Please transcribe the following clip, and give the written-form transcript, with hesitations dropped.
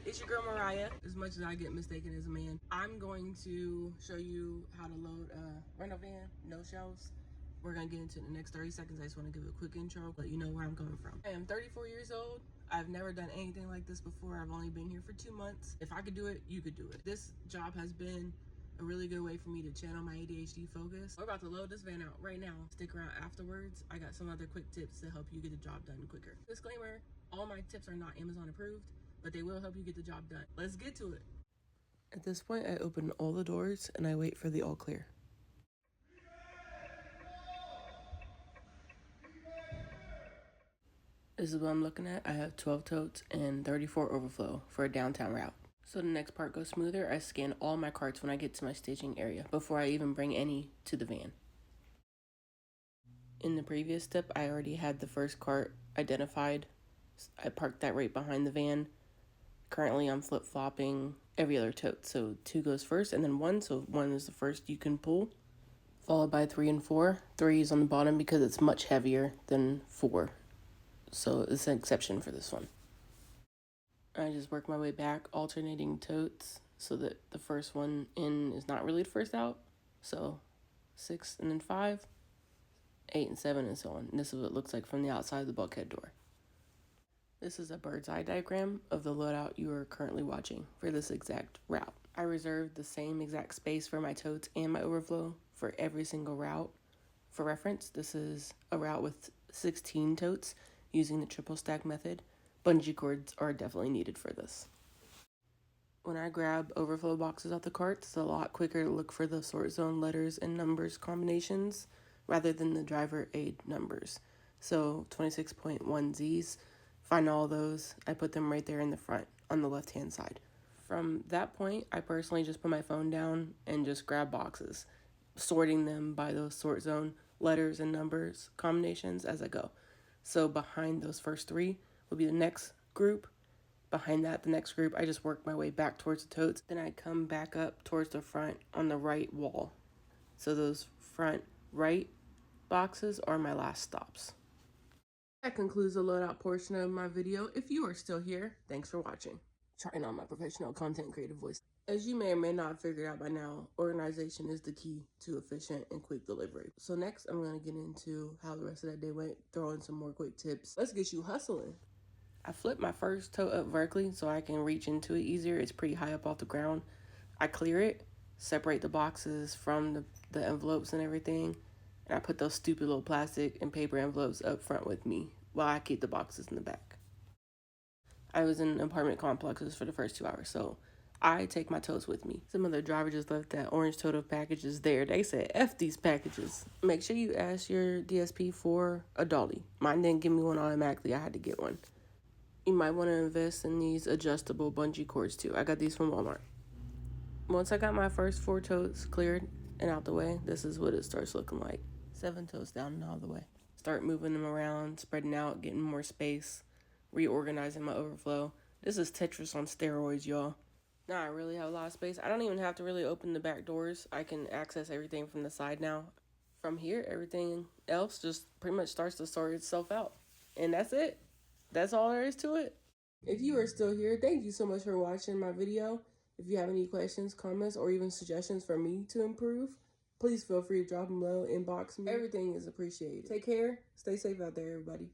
It's your girl Mariah. As much as I get mistaken as a man, I'm going to show you how to load a rental van, no shelves. We're gonna get into the next 30 seconds. I just wanna give a quick intro, let you know where I'm coming from. I am 34 years old. I've never done anything like this before. I've only been here for 2 months. If I could do it, you could do it. This job has been a really good way for me to channel my ADHD focus. We're about to load this van out right now. Stick around afterwards. I got some other quick tips to help you get the job done quicker. Disclaimer, all my tips are not Amazon approved, but they will help you get the job done. Let's get to it. At this point, I open all the doors and I wait for the all clear. This is what I'm looking at. I have 12 totes and 34 overflow for a downtown route. So the next part goes smoother. I scan all my carts when I get to my staging area before I even bring any to the van. In the previous step, I already had the first cart identified. I parked that right behind the van. Currently, I'm flip-flopping every other tote. So 2 goes first and then 1. So 1 is the first you can pull, followed by 3 and 4. 3 is on the bottom because it's much heavier than 4. So it's an exception for this one. I just work my way back, alternating totes so that the first one in is not really the first out. So 6 and then 5, 8 and 7 and so on. And this is what it looks like from the outside of the bulkhead door. This is a bird's eye diagram of the loadout you are currently watching for this exact route. I reserved the same exact space for my totes and my overflow for every single route. For reference, this is a route with 16 totes using the triple stack method. Bungee cords are definitely needed for this. When I grab overflow boxes off the carts, it's a lot quicker to look for the sort zone letters and numbers combinations rather than the driver aid numbers. So 26.1Zs, find all those. I put them right there in the front on the left hand side. From that point, I personally just put my phone down and just grab boxes, sorting them by those sort zone letters and numbers combinations as I go. So behind those first 3 will be the next group. Behind that, the next group, I just work my way back towards the totes. Then I come back up towards the front on the right wall. So those front right boxes are my last stops. That concludes the loadout portion of my video. If you are still here, thanks for watching. Trying on my professional content creative voice. As you may or may not have figured out by now, organization is the key to efficient and quick delivery. So next, I'm going to get into how the rest of that day went, throw in some more quick tips. Let's get you hustling. I flip my first tote up vertically so I can reach into it easier. It's pretty high up off the ground. I clear it, separate the boxes from the envelopes and everything, and I put those stupid little plastic and paper envelopes up front with me while I keep the boxes in the back. I was in apartment complexes for the first 2 hours, so I take my totes with me. Some other driver just left that orange tote of packages there. They said, F these packages. Make sure you ask your DSP for a dolly. Mine didn't give me one automatically. I had to get one. You might want to invest in these adjustable bungee cords too. I got these from Walmart. Once I got my first 4 totes cleared and out the way, this is what it starts looking like. 7 totes down and out of the way. Start moving them around, spreading out, getting more space, reorganizing my overflow. This is Tetris on steroids, y'all. Now I really have a lot of space. I don't even have to really open the back doors. I can access everything from the side now. From here, everything else just pretty much starts to sort itself out. And that's it. That's all there is to it. If you are still here, thank you so much for watching my video. If you have any questions, comments, or even suggestions for me to improve, please feel free to drop them below, inbox me. Everything is appreciated. Take care. Stay safe out there, everybody.